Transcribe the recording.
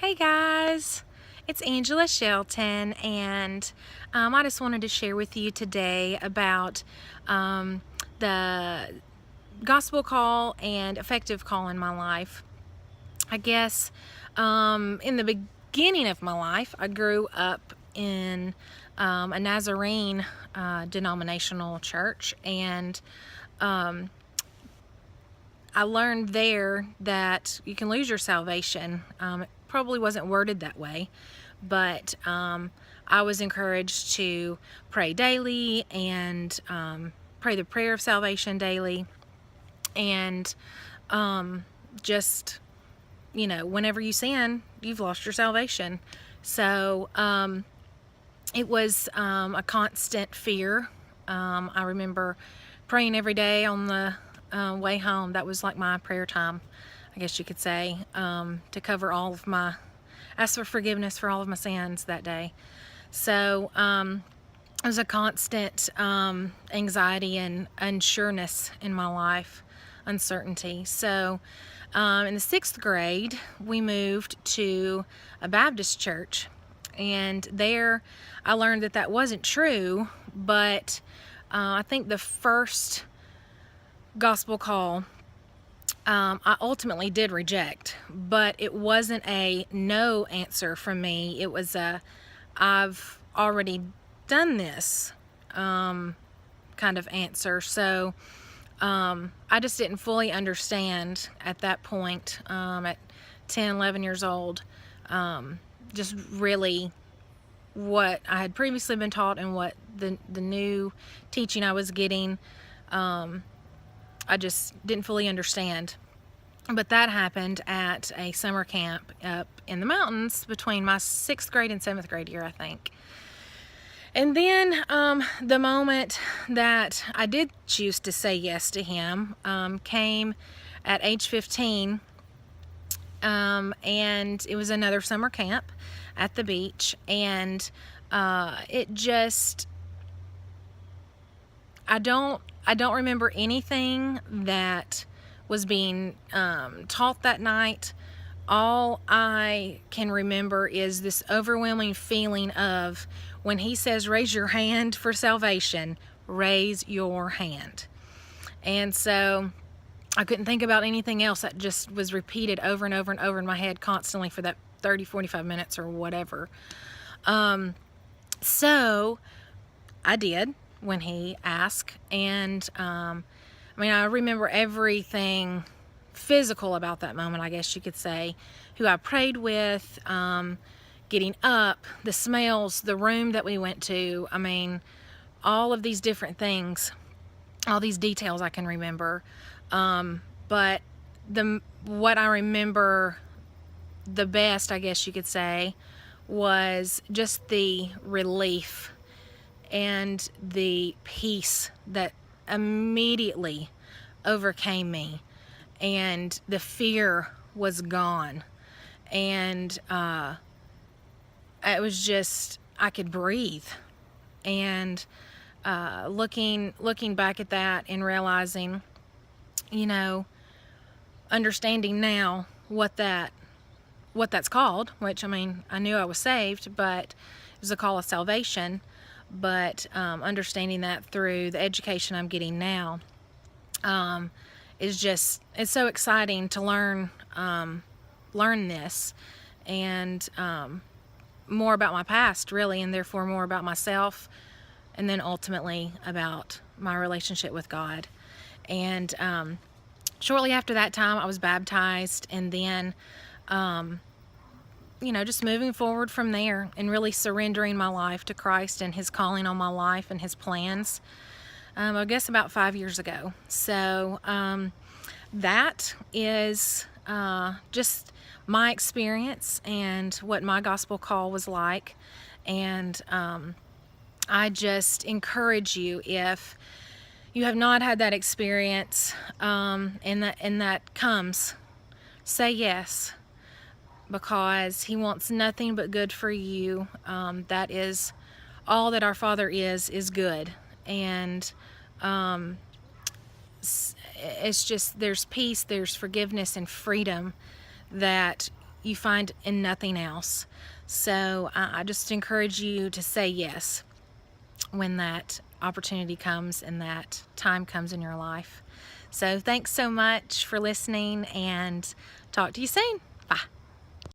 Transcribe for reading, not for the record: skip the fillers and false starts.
Hey guys, it's Angela Shelton, and I just wanted to share with you today about the gospel call and effective call in my life. I guess in the beginning of my life, I grew up in a Nazarene denominational church, and I learned there that you can lose your salvation. It probably wasn't worded that way, but I was encouraged to pray daily and pray the prayer of salvation daily, and just, whenever you sin, you've lost your salvation. So it was a constant fear. I remember praying every day on the way home. That was like my prayer time, I guess you could say, to cover ask for forgiveness for all of my sins that day. So it was a constant anxiety and unsureness in my life, uncertainty. So in the 6th grade, we moved to a Baptist church, and there I learned that wasn't true, but I think the first gospel call I ultimately did reject, but it wasn't a no answer from me. It was a I've already done this kind of answer. So I just didn't fully understand at that point, at 10, 11 years old, just really what I had previously been taught and what the new teaching I was getting. I just didn't fully understand. But that happened at a summer camp up in the mountains between my 6th grade and 7th grade year, I think. And then the moment that I did choose to say yes to him came at age 15, and it was another summer camp at the beach, and it just, I don't remember anything that was being taught that night. All I can remember is this overwhelming feeling of, when he says raise your hand for salvation, raise your hand. And so I couldn't think about anything else. That just was repeated over and over and over in my head constantly for that 30, 45 minutes or whatever. So I did when he asked, and I remember everything physical about that moment, I guess you could say. Who I prayed with, getting up, the smells, the room that we went to. All of these different things, all these details I can remember. But what I remember the best, I guess you could say, was just the relief and the peace that immediately overcame me, and the fear was gone, and it was just, I could breathe. And looking back at that and realizing, understanding now what that's called, which I knew I was saved, but it was a call of salvation. But understanding that through the education I'm getting now it's so exciting to learn this, and more about my past, really, and therefore more about myself, and then ultimately about my relationship with God. And shortly after that time, I was baptized, and then just moving forward from there and really surrendering my life to Christ and His calling on my life and His plans, I guess about 5 years ago. So that is just my experience and what my gospel call was like. And I just encourage you, if you have not had that experience, and that comes, say yes, because He wants nothing but good for you. That is all that our Father is good. And it's just, there's peace, there's forgiveness and freedom that you find in nothing else. So I just encourage you to say yes when that opportunity comes and that time comes in your life. So thanks so much for listening, and talk to you soon. Bye.